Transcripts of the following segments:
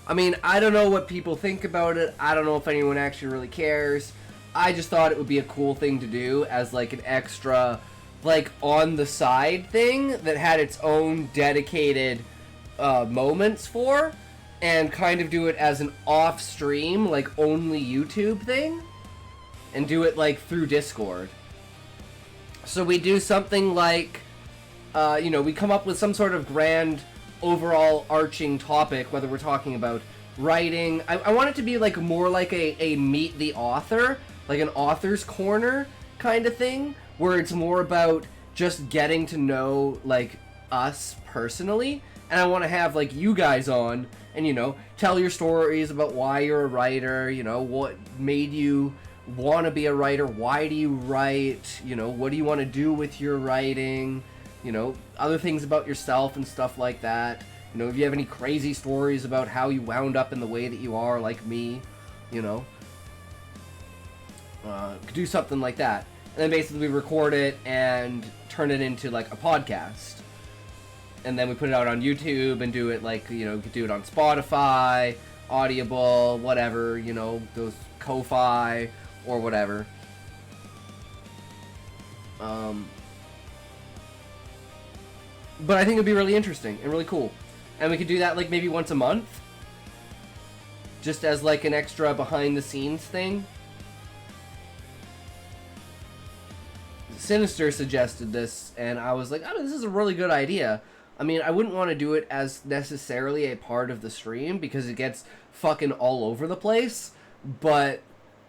I mean, I don't know what people think about it. I don't know if anyone actually really cares. I just thought it would be a cool thing to do as like an extra, like on the side thing that had its own dedicated moments for, and kind of do it as an off stream, like only YouTube thing, and do it like through Discord. So we do something like, we come up with some sort of grand overall arching topic, whether we're talking about writing. I want it to be like more like a meet the author, like an author's corner kind of thing, where it's more about just getting to know like us personally. And I want to have like you guys on and, tell your stories about why you're a writer, what made you want to be a writer, why do you write, what do you want to do with your writing, other things about yourself and stuff like that. If you have any crazy stories about how you wound up in the way that you are, like me, could do something like that. And then basically we record it and turn it into like a podcast. And then we put it out on YouTube and do it like, could do it on Spotify, Audible, whatever, those Ko-Fi or whatever. But I think it'd be really interesting and really cool. And we could do that like maybe once a month. Just as like an extra behind the scenes thing. Sinister suggested this and I was like, this is a really good idea. I mean, I wouldn't want to do it as necessarily a part of the stream because it gets fucking all over the place. But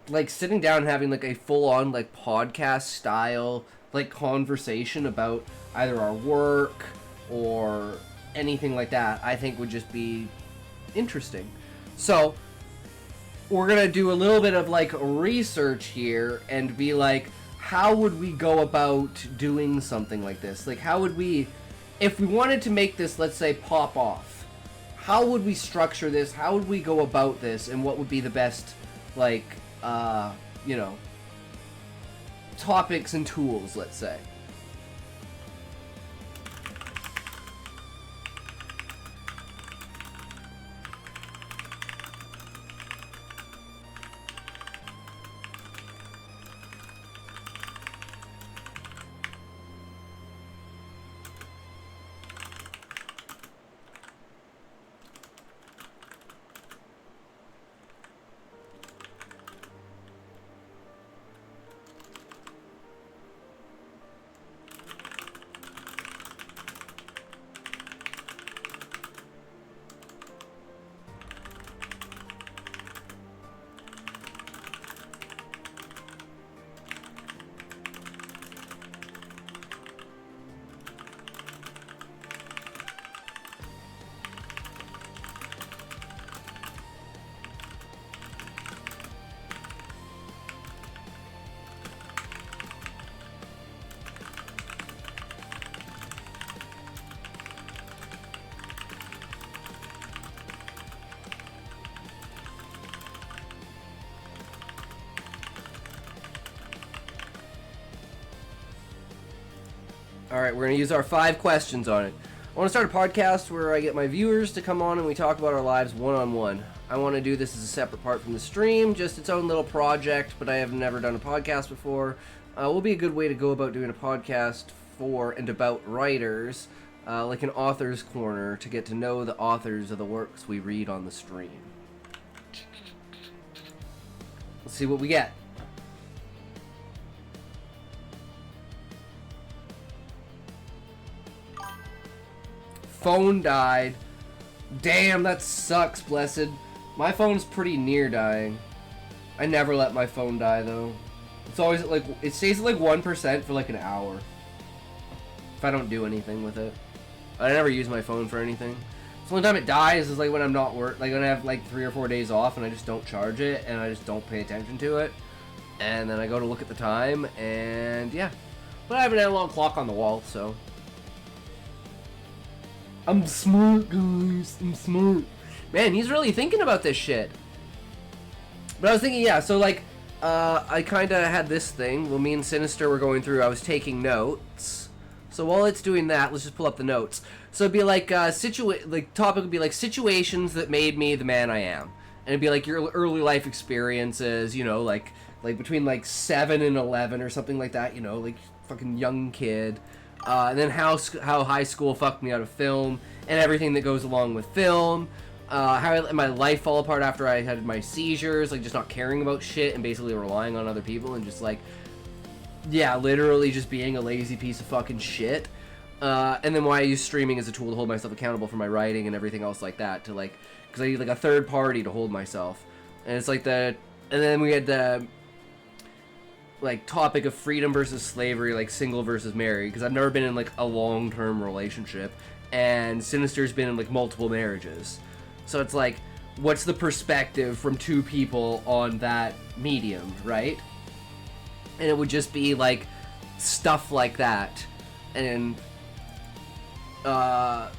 like sitting down and having like a full-on like podcast style like conversation about either our work or anything like that, I think would just be interesting. So we're gonna do a little bit of like research here and be like, how would we go about doing something like this? Like, how would we, if we wanted to make this, let's say, pop off, how would we structure this? How would we go about this? And what would be the best, like, topics and tools, let's say? Alright, we're going to use our 5 questions on it. I want to start a podcast where I get my viewers to come on and we talk about our lives one-on-one. I want to do this as a separate part from the stream, just its own little project, but I have never done a podcast before. Will be a good way to go about doing a podcast for and about writers, like an author's corner, to get to know the authors of the works we read on the stream. Let's see what we get. Phone died. Damn, that sucks, Blessed. My phone's pretty near dying. I never let my phone die, though. It's always at like, it stays at like 1% for like an hour. If I don't do anything with it. I never use my phone for anything. The only time it dies is like when I'm not like when I have like 3 or 4 days off and I just don't charge it and I just don't pay attention to it. And then I go to look at the time and yeah. But I have an analog clock on the wall, so. I'm smart, guys. I'm smart. Man, he's really thinking about this shit. But I was thinking, yeah, so like, I kind of had this thing. Well, me and Sinister were going through, I was taking notes. So while it's doing that, let's just pull up the notes. So it'd be like topic would be like situations that made me the man I am, and it'd be like your early life experiences, you know, like between like 7 and 11 or something like that, you know, like fucking young kid. And then how high school fucked me out of film and everything that goes along with film. How I let my life fall apart after I had my seizures, like just not caring about shit and basically relying on other people and just like, yeah, literally just being a lazy piece of fucking shit. And then why I use streaming as a tool to hold myself accountable for my writing and everything else like that, to like, because I need like a third party to hold myself. And it's like and then we had the like topic of freedom versus slavery, like single versus married, because I've never been in like a long-term relationship, and Sinister's been in like multiple marriages. So it's like, what's the perspective from two people on that medium, right? And it would just be like stuff like that, and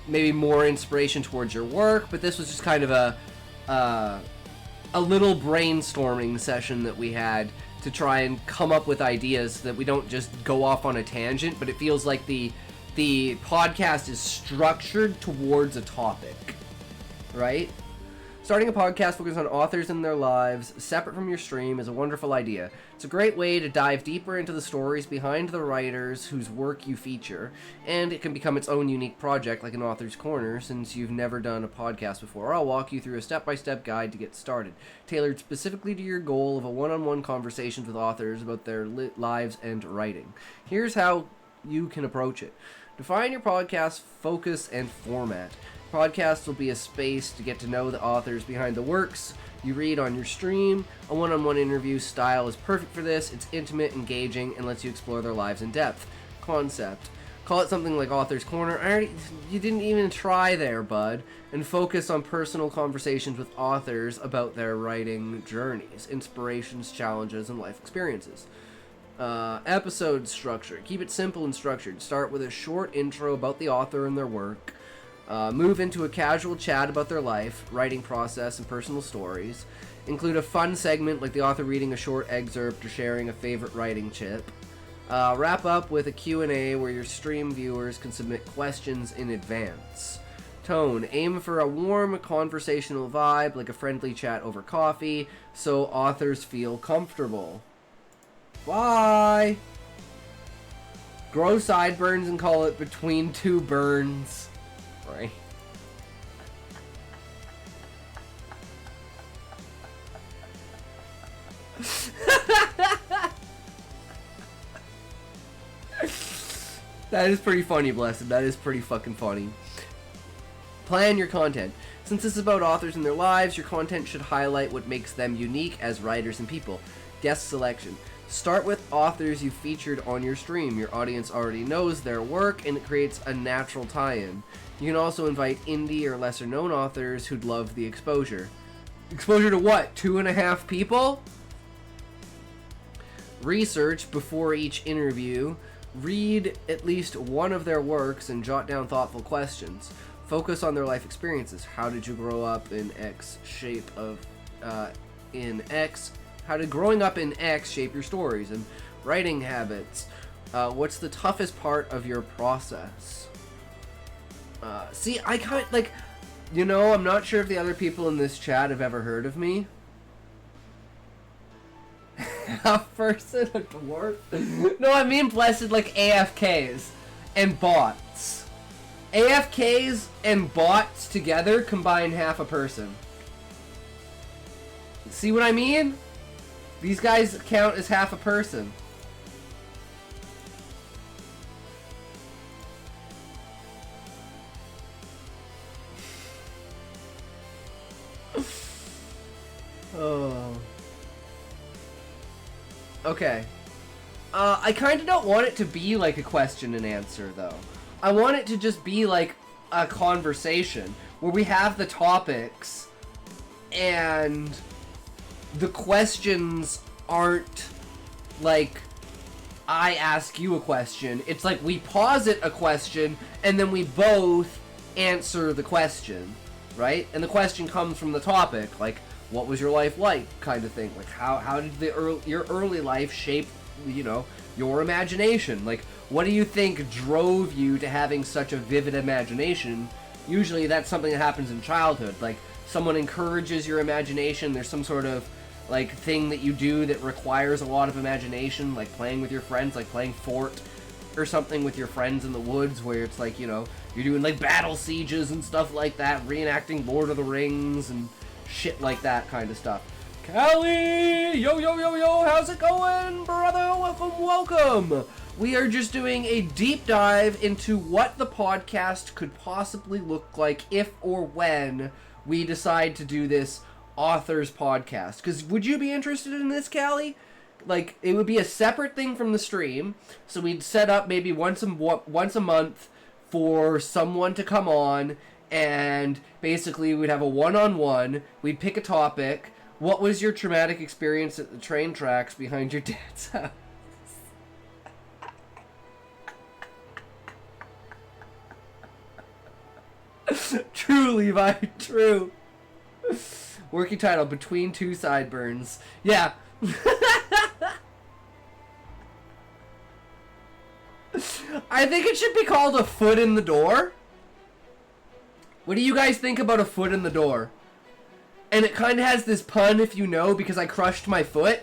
maybe more inspiration towards your work. But this was just kind of a little brainstorming session that we had to try and come up with ideas so that we don't just go off on a tangent, but it feels like the podcast is structured towards a topic, right? Starting a podcast focused on authors and their lives, separate from your stream, is a wonderful idea. It's a great way to dive deeper into the stories behind the writers whose work you feature, and it can become its own unique project like an author's corner. Since you've never done a podcast before, I'll walk you through a step-by-step guide to get started, tailored specifically to your goal of a one-on-one conversations with authors about their lives and writing. Here's how you can approach it. Define your podcast focus and format. Podcast will be a space to get to know the authors behind the works you read on your stream. A one-on-one interview style is perfect for this. It's intimate, engaging, and lets you explore their lives in depth. Concept. Call it something like Author's Corner. You didn't even try there, bud. And focus on personal conversations with authors about their writing journeys, inspirations, challenges, and life experiences. Episode structure. Keep it simple and structured. Start with a short intro about the author and their work. Move into a casual chat about their life, writing process, and personal stories. Include a fun segment like the author reading a short excerpt or sharing a favorite writing tip. Wrap up with a Q&A where your stream viewers can submit questions in advance. Tone. Aim for a warm, conversational vibe like a friendly chat over coffee so authors feel comfortable. Bye! Grow sideburns and call it Between Two Burns. Right. That is pretty funny, Blessed. That is pretty fucking funny. Plan your content. Since this is about authors and their lives, your content should highlight what makes them unique as writers and people. Guest selection. Start with authors you featured on your stream. Your audience already knows their work, and it creates a natural tie-in. You can also invite indie or lesser-known authors who'd love the exposure. Exposure to what? 2.5 people? Research before each interview. Read at least one of their works and jot down thoughtful questions. Focus on their life experiences. How did you grow up in X shape of... in X... How did growing up in X shape your stories and writing habits? What's the toughest part of your process? See, I kind of, like, you know, I'm not sure if the other people in this chat have ever heard of me. Half person, a dwarf? No, I mean blessed, like, AFKs and bots. AFKs and bots together combine half a person. See what I mean? These guys count as half a person. Oh. Okay. I kind of don't want it to be like a question and answer, though. I want it to just be like a conversation where we have the topics and the questions aren't like I ask you a question. It's like we posit a question and then we both answer the question, right? And the question comes from the topic, like what was your life like, kind of thing. Like how did your early life shape you know, your imagination. Like, what do you think drove you to having such a vivid imagination? Usually that's something that happens in childhood. Like, someone encourages your imagination. There's some sort of, like, thing that you do that requires a lot of imagination, like playing with your friends, like playing Fort or something with your friends in the woods, where it's like, you know, you're doing, like, battle sieges and stuff like that, reenacting Lord of the Rings and shit like that kind of stuff. Callie! Yo, yo, yo, yo, how's it going, brother? Welcome, welcome! We are just doing a deep dive into what the podcast could possibly look like if or when we decide to do this authors podcast. Because would you be interested in this, Callie? Like, it would be a separate thing from the stream, so we'd set up maybe once a month for someone to come on, and basically we'd have a one-on-one, we'd pick a topic. What was your traumatic experience at the train tracks behind your dad's house? True, Levi, true. Working title, Between Two Sideburns. Yeah. I think it should be called A Foot in the Door. What do you guys think about A Foot in the Door? And it kind of has this pun, if you know, because I crushed my foot.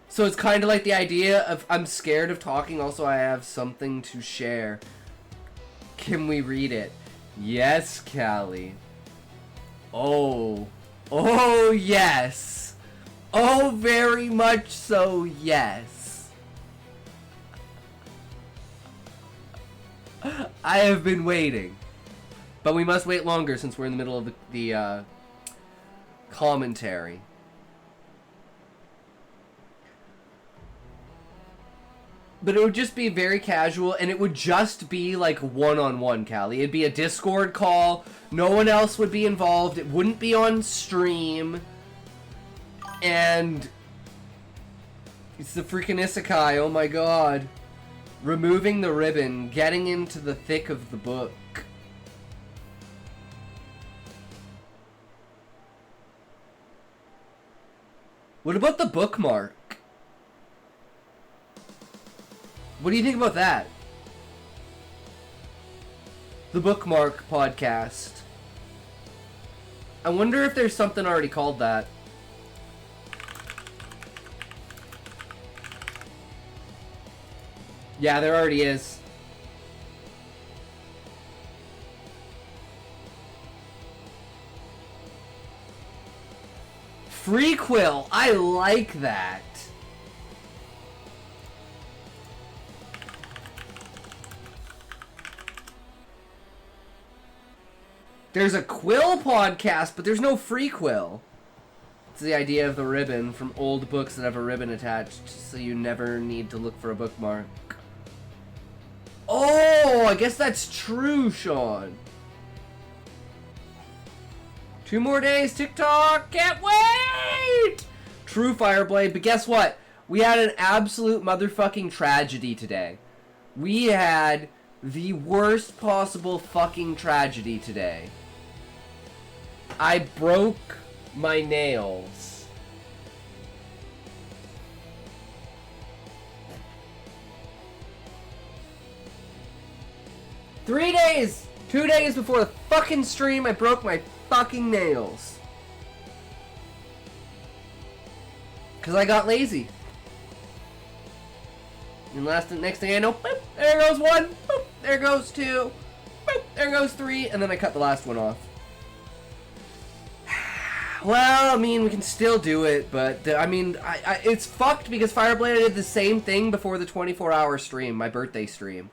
So it's kind of like the idea of I'm scared of talking, also I have something to share. Can we read it? Yes, Callie. Oh. Oh, yes. Oh, very much so, yes. I have been waiting. But we must wait longer since we're in the middle of the commentary. But it would just be very casual, and it would just be like one-on-one, Callie. It'd be a Discord call. No one else would be involved. It wouldn't be on stream. And it's the freaking isekai, oh my god. Removing the ribbon, getting into the thick of the book. What about the bookmark? What do you think about that? The Bookmark podcast. I wonder if there's something already called that. Yeah, there already is. Freequill! I like that. There's a Quill podcast, but there's no Freequill. It's the idea of the ribbon from old books that have a ribbon attached, so you never need to look for a bookmark. Oh, I guess that's true, Sean. 2 more days, TikTok, can't wait! True, Fireblade, but guess what? We had an absolute motherfucking tragedy today. We had the worst possible fucking tragedy today. I broke my nails. Two days before the fucking stream, I broke my fucking nails. Because I got lazy. And next thing I know, boop, there goes 1, boop, there goes 2, boop, there goes 3, and then I cut the last one off. Well, I mean, we can still do it, but, I mean, it's fucked because Fireblade did the same thing before the 24-hour stream, my birthday stream.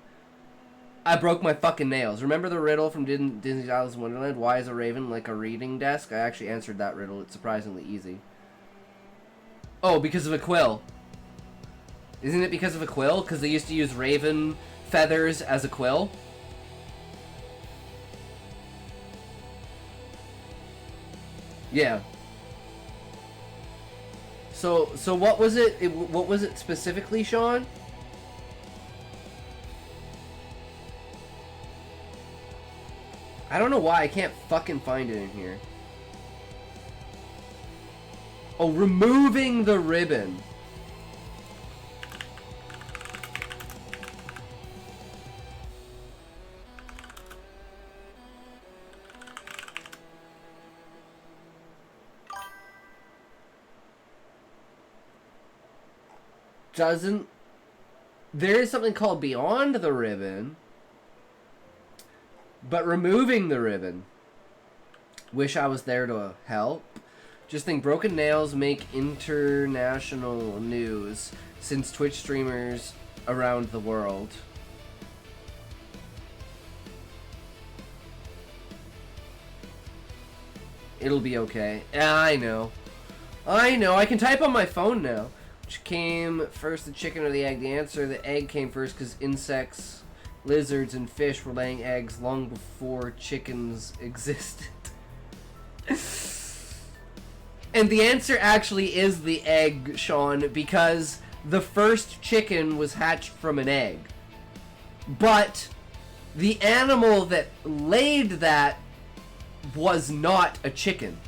I broke my fucking nails. Remember the riddle from Disney's Alice in Wonderland? Why is a raven like a reading desk? I actually answered that riddle. It's surprisingly easy. Oh, because of a quill. Isn't it because of a quill? Because they used to use raven feathers as a quill? Yeah. So what was it? What was it specifically, Sean? I don't know why I can't fucking find it in here. Oh, removing the ribbon. doesn't... There is something called beyond the ribbon, but removing the ribbon. Wish I was there to help. Just think broken nails make international news since Twitch streamers around the world. It'll be okay. I know. I can type on my phone now. Which came first, the chicken or the egg? The answer, the egg came first because insects, lizards, and fish were laying eggs long before chickens existed. And the answer actually is the egg, Sean, because the first chicken was hatched from an egg. But the animal that laid that was not a chicken.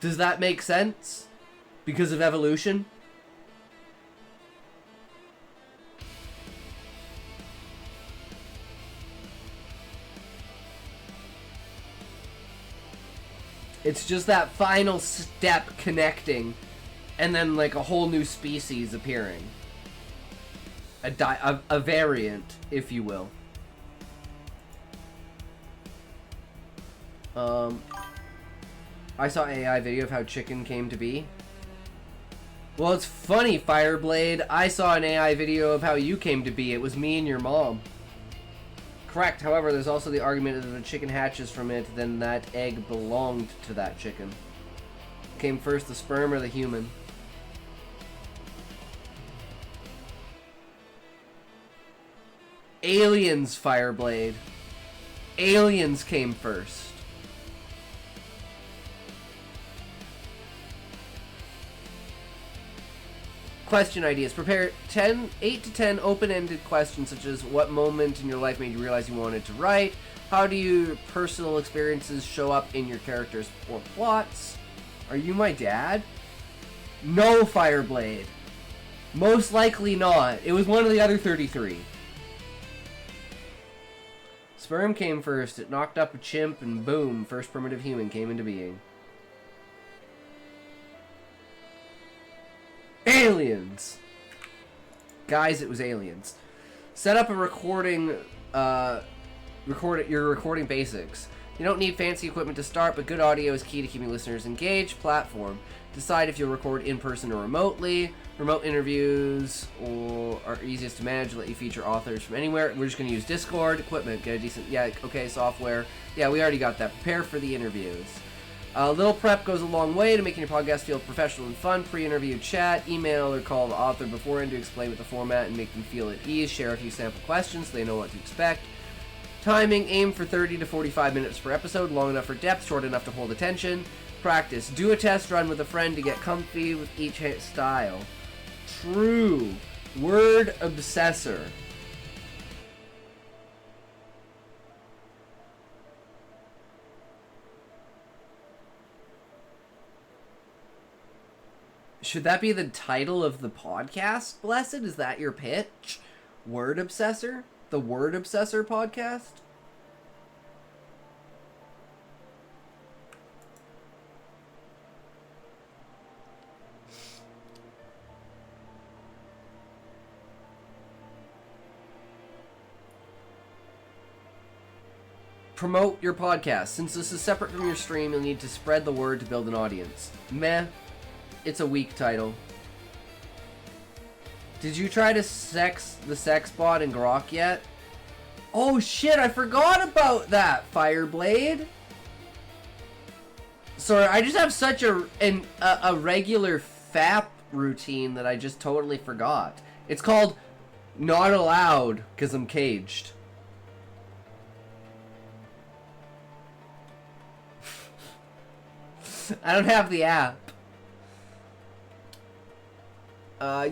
Does that make sense? Because of evolution? It's just that final step connecting, and then like a whole new species appearing. A variant, if you will. I saw an AI video of how chicken came to be. Well, it's funny, Fireblade. I saw an AI video of how you came to be. It was me and your mom. Correct. However, there's also the argument that if a chicken hatches from it, then that egg belonged to that chicken. Came first, the sperm or the human? Aliens, Fireblade. Aliens came first. Question ideas. Prepare 8 to 10 open-ended questions such as what moment in your life made you realize you wanted to write? How do your personal experiences show up in your characters or plots? Are you my dad? No, Fireblade. Most likely not. It was one of the other 33. Sperm came first. It knocked up a chimp and boom, first primitive human came into being. Aliens! Guys, it was aliens. Set up a recording, your recording basics. You don't need fancy equipment to start, but good audio is key to keeping listeners engaged. Platform. Decide if you'll record in person or remotely. Remote interviews are easiest to manage, let you feature authors from anywhere. We're just going to use Discord. Equipment, get a decent, okay, software. Yeah, we already got that. Prepare for the interviews. A little prep goes a long way to making your podcast feel professional and fun. Pre-interview chat, email, or call the author beforehand to explain what the format and make them feel at ease. Share a few sample questions so they know what to expect. Timing, aim for 30 to 45 minutes per episode. Long enough for depth, short enough to hold attention. Practice. Do a test run with a friend to get comfy with each style. True. Word obsessor. Should that be the title of the podcast, Blessed? Is that your pitch? Word Obsessor? The Word Obsessor podcast? Promote your podcast. Since this is separate from your stream, you'll need to spread the word to build an audience. Meh. It's a weak title. Did you try to sex the sex bot in Grok yet? Oh shit, I forgot about that, Fireblade. Sorry, I just have such a regular FAP routine that I just totally forgot. It's called Not Allowed because I'm caged. I don't have the app.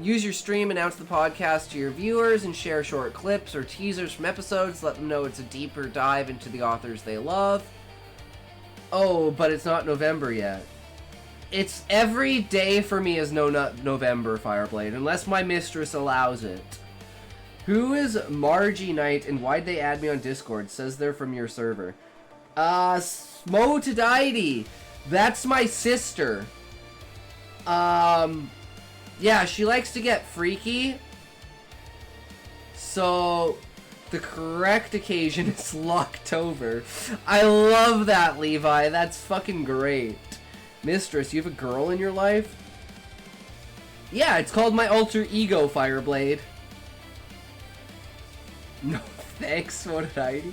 Use your stream, announce the podcast to your viewers, and share short clips or teasers from episodes. Let them know it's a deeper dive into the authors they love. Oh, but it's not November yet. It's every day for me is November, Fireblade, unless my mistress allows it. Who is Margie Knight, and why'd they add me on Discord? Says they're from your server. Smo Tadaidi. That's my sister. Yeah, she likes to get freaky. So, the correct occasion is Locktober. I love that, Levi. That's fucking great. Mistress, you have a girl in your life? Yeah, it's called my alter ego, Fireblade. No thanks, what did I do?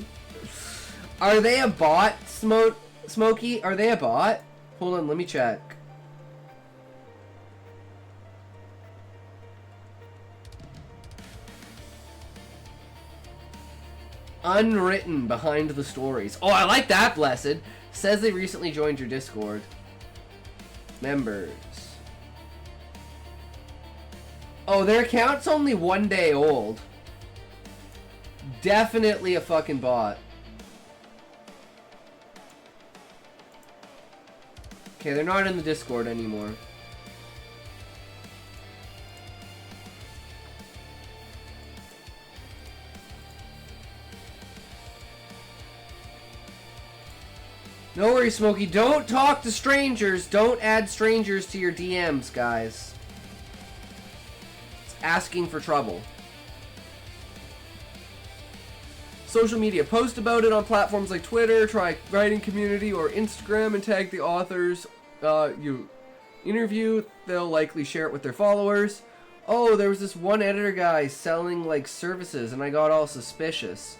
Are they a bot, Smokey? Are they a bot? Hold on, let me check. Unwritten behind the stories. Oh, I like that, Blessed. Says they recently joined your Discord. Members. Oh, their account's only 1 day old. Definitely a fucking bot. Okay, they're not in the Discord anymore. No worries, Smokey. Don't talk to strangers. Don't add strangers to your DMs, guys. It's asking for trouble. Social media. Post about it on platforms like Twitter, try writing community, or Instagram and tag the authors you interview. They'll likely share it with their followers. Oh, there was this one editor guy selling like services and I got all suspicious.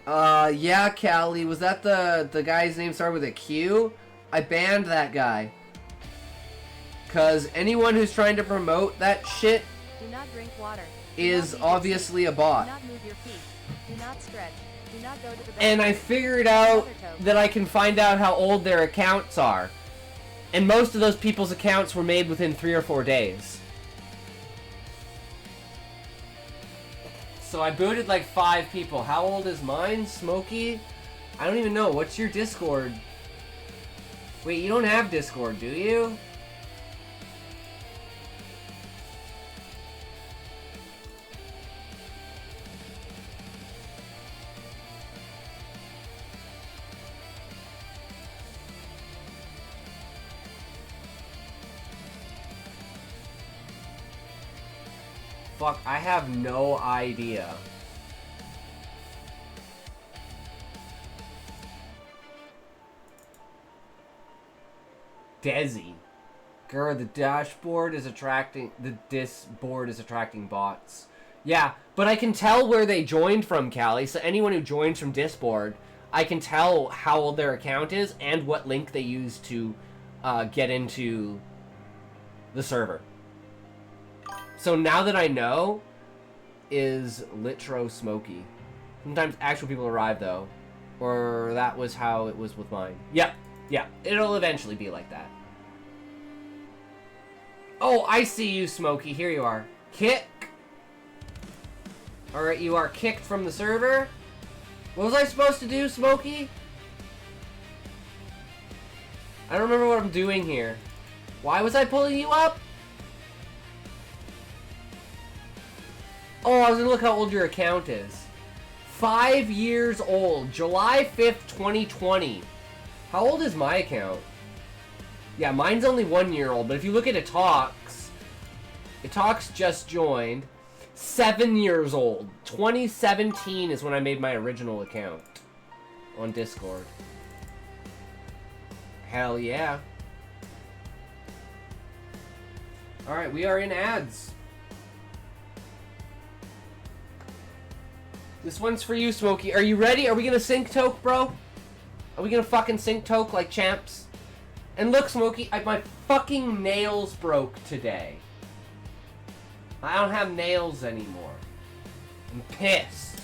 Yeah, Callie, was that the guy's name started with a Q? I banned that guy. Cause anyone who's trying to promote that shit do not drink water. Is obviously a bot. Do not move your feet. Do not stretch. Do not go to the bathroom. And I figured out that I can find out how old their accounts are. And most of those people's accounts were made within 3 or 4 days. So I booted like 5 people. How old is mine? Smokey? I don't even know. What's your Discord? Wait, you don't have Discord, do you? Fuck, I have no idea. Desi. Girl, the dashboard is attracting... This board is attracting bots. Yeah, but I can tell where they joined from, Callie. So anyone who joins from Discord, I can tell how old their account is and what link they use to get into the server. So now that I know, is Litro Smokey. Sometimes actual people arrive, though. Or that was how it was with mine. Yep, yeah. It'll eventually be like that. Oh, I see you, Smokey. Here you are. Kick. Alright, you are kicked from the server. What was I supposed to do, Smokey? I don't remember what I'm doing here. Why was I pulling you up? Oh, I was gonna look how old your account is. 5 years old. July 5th, 2020. How old is my account? Yeah, mine's only 1 year old, but if you look at Italx just joined. 7 years old. 2017 is when I made my original account on Discord. Hell yeah. Alright, we are in ads. This one's for you, Smokey. Are you ready? Are we gonna sync toke, bro? Are we gonna fucking sync toke like champs? And look, Smokey, my fucking nails broke today. I don't have nails anymore. I'm pissed.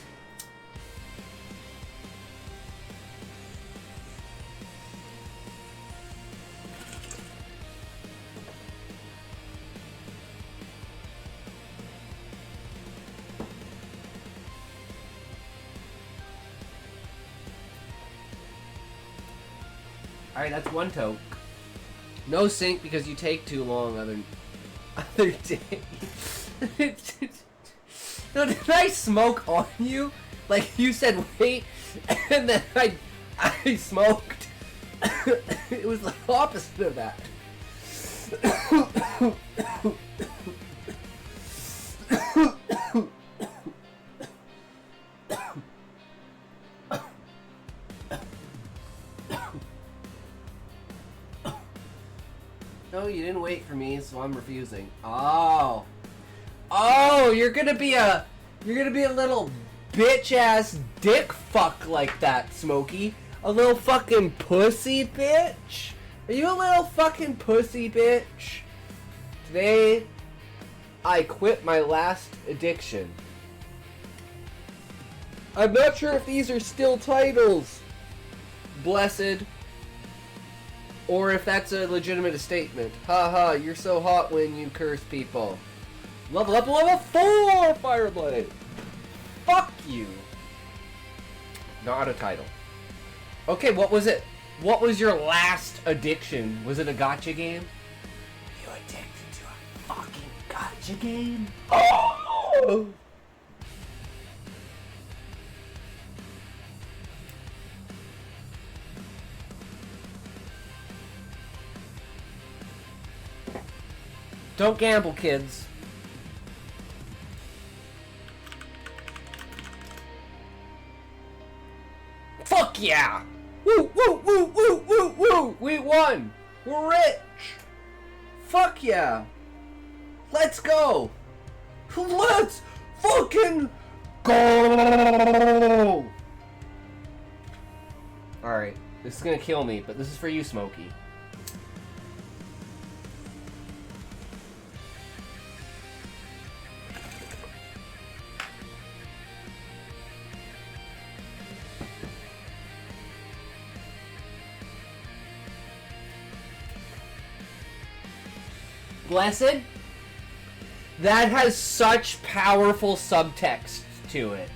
Alright, that's one toke. No sync because you take too long other days. No, did I smoke on you? Like you said wait, and then I smoked. It was the opposite of that. No, you didn't wait for me, so I'm refusing. Oh. Oh, you're gonna be a little bitch-ass dick fuck like that, Smokey. A little fucking pussy bitch? Are you a little fucking pussy bitch? Today, I quit my last addiction. I'm not sure if these are still titles, Blessed, or if that's a legitimate statement. Haha, you're so hot when you curse people. Level up to level 4, Fireblade! Fuck you. Not a title. Okay, what was it? What was your last addiction? Was it a gacha game? Are you addicted to a fucking gacha game? Oh! Don't gamble, kids. Fuck yeah! Woo, woo, woo, woo, woo, woo! We won! We're rich! Fuck yeah! Let's go! Let's fucking go! Alright, this is gonna kill me, but this is for you, Smokey. Blessed? That has such powerful subtext to it.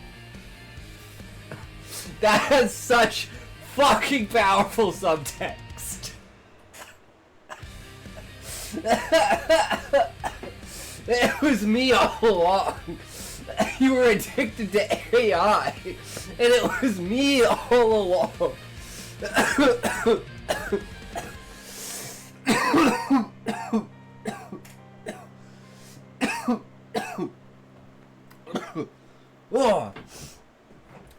That has such fucking powerful subtext. It was me all along. You were addicted to AI, and it was me all along.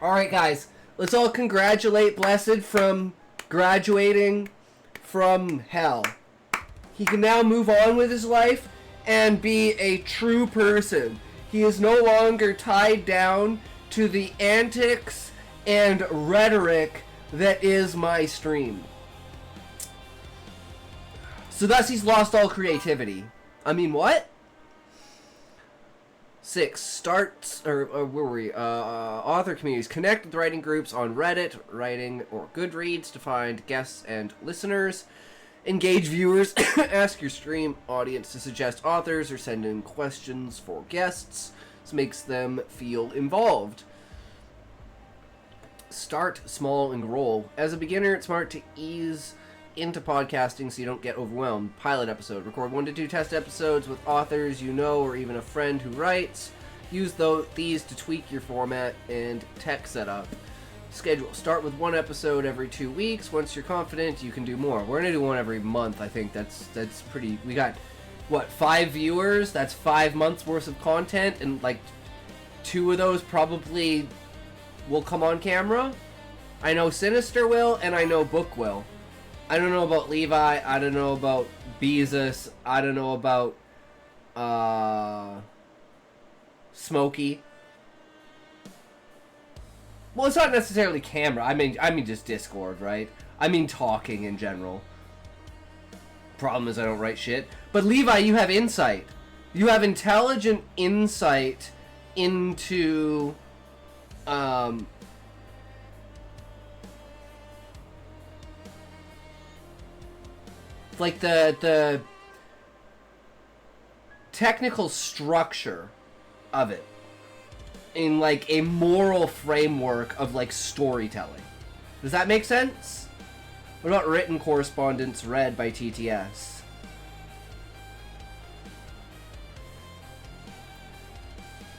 Alright guys, let's all congratulate Blessed from graduating from hell. He can now move on with his life and be a true person. He is no longer tied down to the antics and rhetoric that is my stream. So thus he's lost all creativity. I mean, what? 6. Starts, or where were we? Author communities. Connect with writing groups on Reddit, writing, or Goodreads to find guests and listeners. Engage viewers. Ask your stream audience to suggest authors or send in questions for guests. This makes them feel involved. Start small and grow. As a beginner, it's smart to ease into podcasting so you don't get overwhelmed. Pilot episode. Record 1 to 2 test episodes with authors you know or even a friend who writes. Use these to tweak your format and tech setup. Schedule. Start with 1 episode every 2 weeks. Once you're confident, you can do more. We're gonna do 1 every month. I think that's pretty. We got what, 5 viewers? That's 5 months worth of content, and like 2 of those probably will come on camera. I know Sinister will, and I know Book will. I don't know about Levi. I don't know about Beezus. I don't know about Smokey. Well, it's not necessarily camera. I mean just Discord, right? I mean talking in general. Problem is I don't write shit. But Levi, you have insight. You have intelligent insight into like the technical structure of it in like a moral framework of like storytelling. Does that make sense? What about written correspondence read by TTS?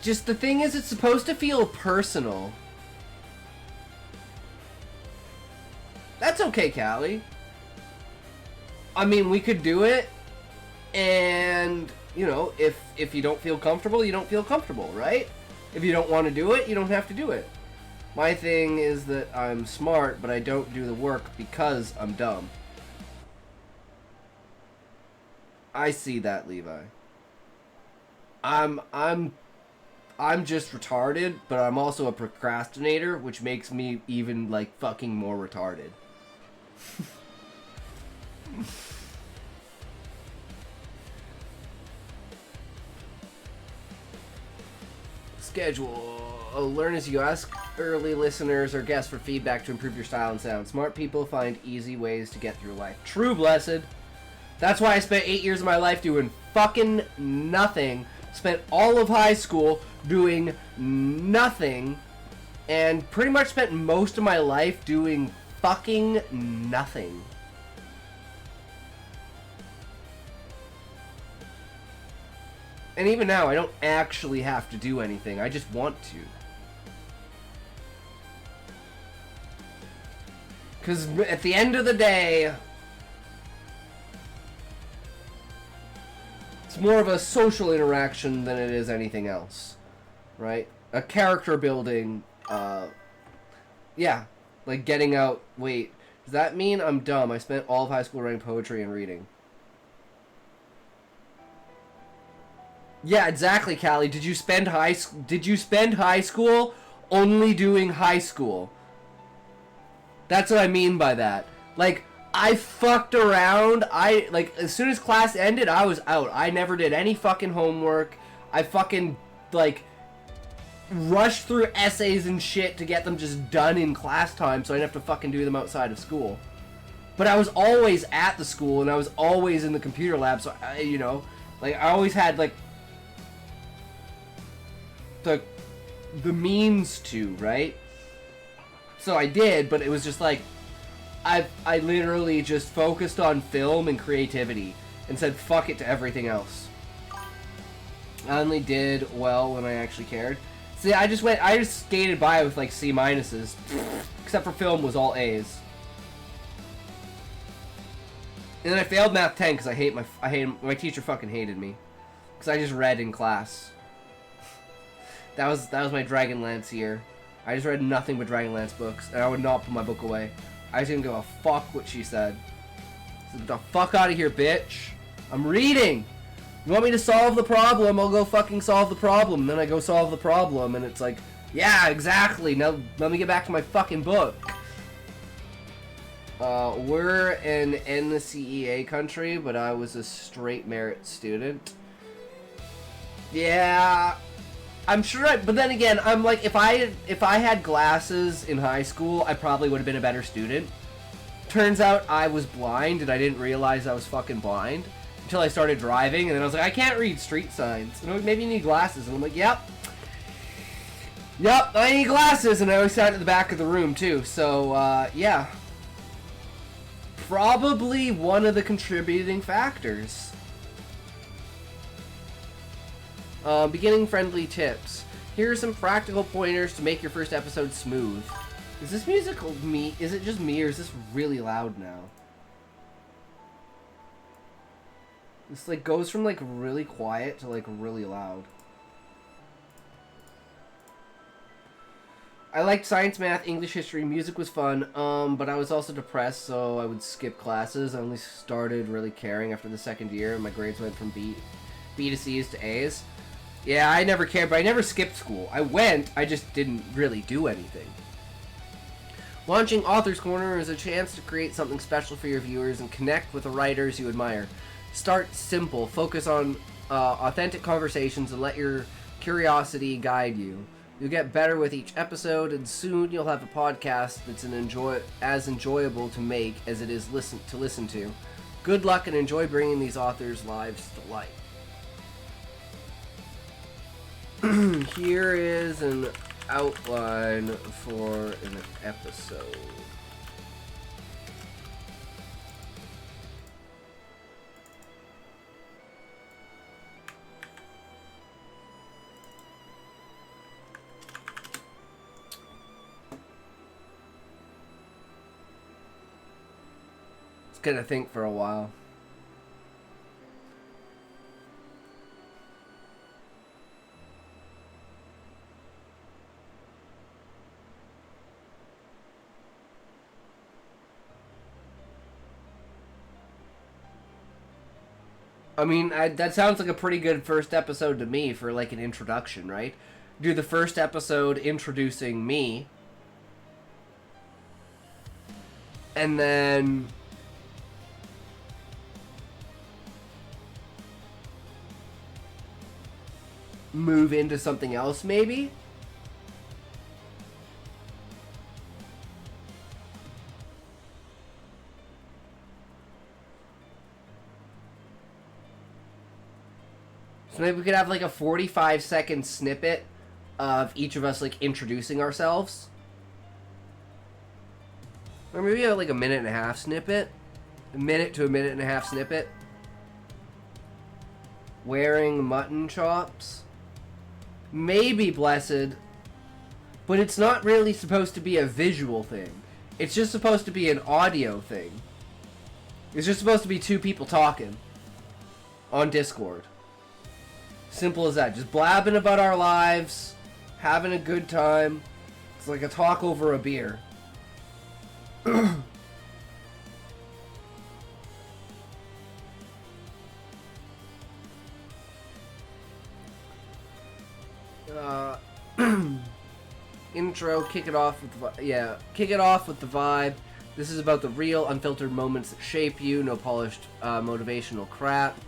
Just the thing is, it's supposed to feel personal. That's okay, Callie. I mean, we could do it. And, you know, if you don't feel comfortable, you don't feel comfortable, right? If you don't want to do it, you don't have to do it. My thing is that I'm smart, but I don't do the work because I'm dumb. I see that, Levi. I'm just retarded, but I'm also a procrastinator, which makes me even, like, fucking more retarded. Schedule. Learn as you ask early listeners or guests for feedback to improve your style and sound. Smart people find easy ways to get through life. True, blessed. That's why I spent 8 years of my life doing fucking nothing. Spent all of high school doing nothing. And pretty much spent most of my life doing fucking nothing. And even now, I don't actually have to do anything. I just want to. Because at the end of the day, it's more of a social interaction than it is anything else. Right? A character building, yeah. Like getting out, wait, does that mean I'm dumb? I spent all of high school writing poetry and reading. Yeah, exactly, Callie. Did you spend high school only doing high school? That's what I mean by that. Like, I fucked around. As soon as class ended, I was out. I never did any fucking homework. I fucking, like, rushed through essays and shit to get them just done in class time so I didn't have to fucking do them outside of school. But I was always at the school, and I was always in the computer lab, so, I always had, like, the means to, right? So I did, but it was just like I literally just focused on film and creativity and said fuck it to everything else. I only did well when I actually cared. See, I just skated by with like C minuses, except for film was all A's. And then I failed Math 10 because my teacher fucking hated me because I just read in class. That was my Dragonlance year. I just read nothing but Dragonlance books, and I would not put my book away. I just didn't give a fuck what she said. So, get the fuck out of here, bitch. I'm reading. You want me to solve the problem? I'll go fucking solve the problem. And then I go solve the problem, and it's like, yeah, exactly. Now let me get back to my fucking book. We're an NCEA country, but I was a straight merit student. Yeah. I'm sure, but then again, I'm like, if I had glasses in high school, I probably would have been a better student. Turns out I was blind, and I didn't realize I was fucking blind until I started driving, and then I was like, I can't read street signs. And I'm like, maybe you need glasses, and I'm like, yep, I need glasses, and I always sat at the back of the room too. So yeah, probably one of the contributing factors. Beginning friendly tips. Here are some practical pointers to make your first episode smooth. Is this musical me? Is it just me, or is this really loud now? This like goes from like really quiet to like really loud. I liked science, math, English, history, music was fun, but I was also depressed, so I would skip classes. I only started really caring after the second year, and my grades went from B to C's to A's. Yeah, I never cared, but I never skipped school. I went, I just didn't really do anything. Launching Author's Corner is a chance to create something special for your viewers and connect with the writers you admire. Start simple, focus on authentic conversations, and let your curiosity guide you. You'll get better with each episode, and soon you'll have a podcast that's as enjoyable to make as it is to listen to. Good luck and enjoy bringing these authors' lives to life. Here is an outline for an episode. It's gonna think for a while. I mean, that sounds like a pretty good first episode to me for like an introduction, right? Do the first episode introducing me, and then move into something else, maybe? So maybe we could have like a 45-second snippet of each of us like introducing ourselves. Or maybe like a minute and a half snippet. A minute to a minute and a half snippet. Wearing mutton chops. Maybe Blessed. But it's not really supposed to be a visual thing. It's just supposed to be an audio thing. It's just supposed to be two people talking. On Discord. Simple as that. Just blabbing about our lives. Having a good time. It's like a talk over a beer. Intro, kick it off with the vibe. This is about the real, unfiltered moments that shape you. No polished motivational crap.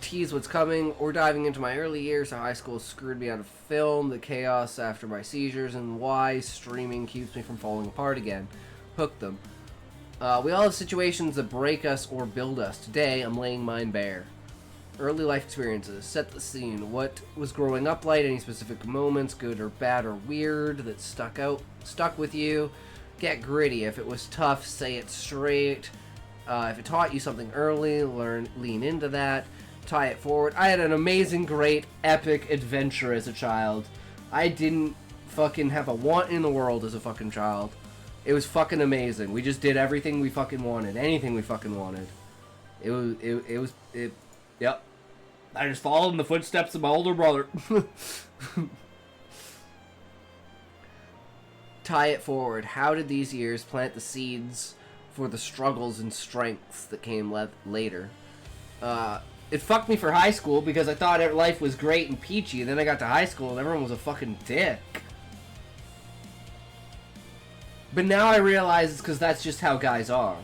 Tease what's coming. We're diving into my early years, how high school screwed me out of film, the chaos after my seizures, and why streaming keeps me from falling apart again. Hook them. We all have situations that break us or build us. Today, I'm laying mine bare. Early life experiences. Set the scene. What was growing up like? Any specific moments, good or bad or weird, that stuck with you? Get gritty. If it was tough, say it straight. If it taught you something early, lean into that. Tie it forward. I had an amazing, great, epic adventure as a child. I didn't fucking have a want in the world as a fucking child. It was fucking amazing. We just did everything we fucking wanted. Anything we fucking wanted. Yep. I just followed in the footsteps of my older brother. Tie it forward. How did these years plant the seeds for the struggles and strengths that came later? It fucked me for high school because I thought life was great and peachy, and then I got to high school and everyone was a fucking dick. But now I realize it's because that's just how guys are.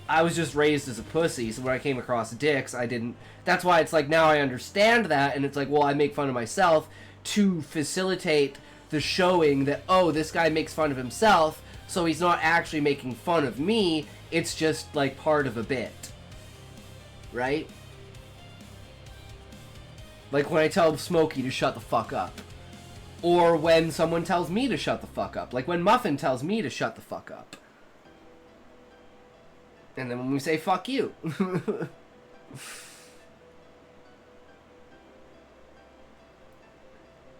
I was just raised as a pussy, so when I came across dicks, I didn't... That's why it's like, now I understand that, and it's like, well, I make fun of myself to facilitate the showing that, oh, this guy makes fun of himself, so he's not actually making fun of me, it's just, like, part of a bit. Right? Like when I tell Smokey to shut the fuck up. Or when someone tells me to shut the fuck up. Like when Muffin tells me to shut the fuck up. And then when we say fuck you.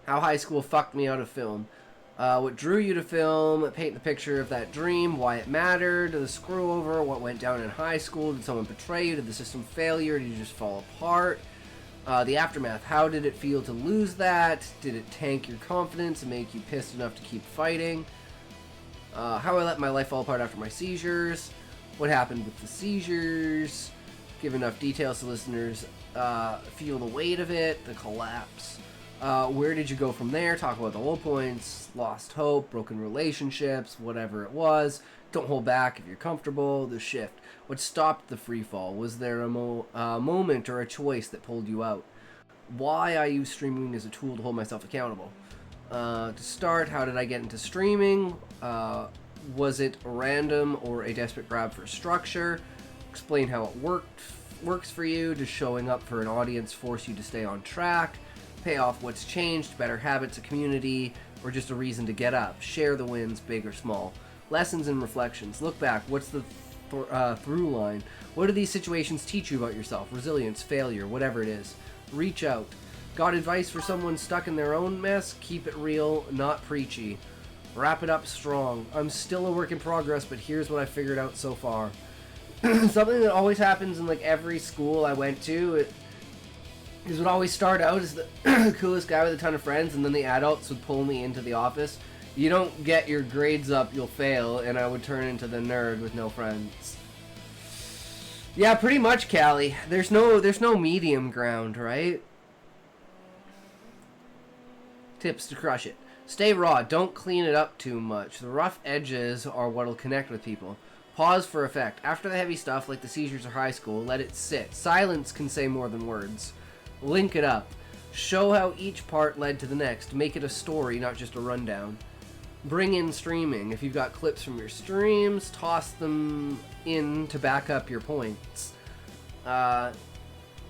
How high school fucked me out of film. What drew you to film? Paint the picture of that dream. Why it mattered. The screw over. What went down in high school. Did someone betray you? Did the system fail you? Or did you just fall apart? The aftermath. How did it feel to lose that? Did it tank your confidence and make you pissed enough to keep fighting? How I let my life fall apart after my seizures. What happened with the seizures? Give enough details so listeners feel the weight of it. The collapse. Where did you go from there? Talk about the low points. Lost hope. Broken relationships. Whatever it was. Don't hold back if you're comfortable. The shift. What stopped the free fall? Was there a moment or a choice that pulled you out? Why I use streaming as a tool to hold myself accountable. To start, how did I get into streaming? Was it random or a desperate grab for structure? Explain how it works for you. Does showing up for an audience force you to stay on track? Pay off what's changed, better habits, a community, or just a reason to get up? Share the wins, big or small. Lessons and reflections. Look back. What's the through line? What do these situations teach you about yourself? Resilience, failure, whatever it is. Reach out. Got advice for someone stuck in their own mess? Keep it real, not preachy. Wrap it up strong. I'm still a work in progress, but here's what I figured out so far. Something that always happens in like every school I went to is would always start out as the coolest guy with a ton of friends, and then the adults would pull me into the office. You don't get your grades up, you'll fail, and I would turn into the nerd with no friends. Yeah, pretty much, Callie. There's no medium ground, right? Tips to crush it. Stay raw. Don't clean it up too much. The rough edges are what'll connect with people. Pause for effect. After the heavy stuff, like the seizures or high school, let it sit. Silence can say more than words. Link it up. Show how each part led to the next. Make it a story, not just a rundown. Bring in streaming. If you've got clips from your streams, toss them in to back up your points.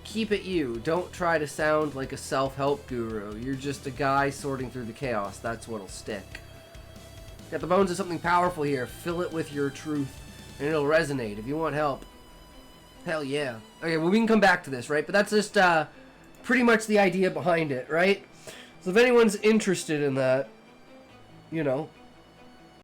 Keep it you. Don't try to sound like a self-help guru. You're just a guy sorting through the chaos. That's what'll stick. Got the bones of something powerful here. Fill it with your truth, and it'll resonate. If you want help, hell yeah. Okay, well, we can come back to this, right? But that's just pretty much the idea behind it, right? So if anyone's interested in that, you know,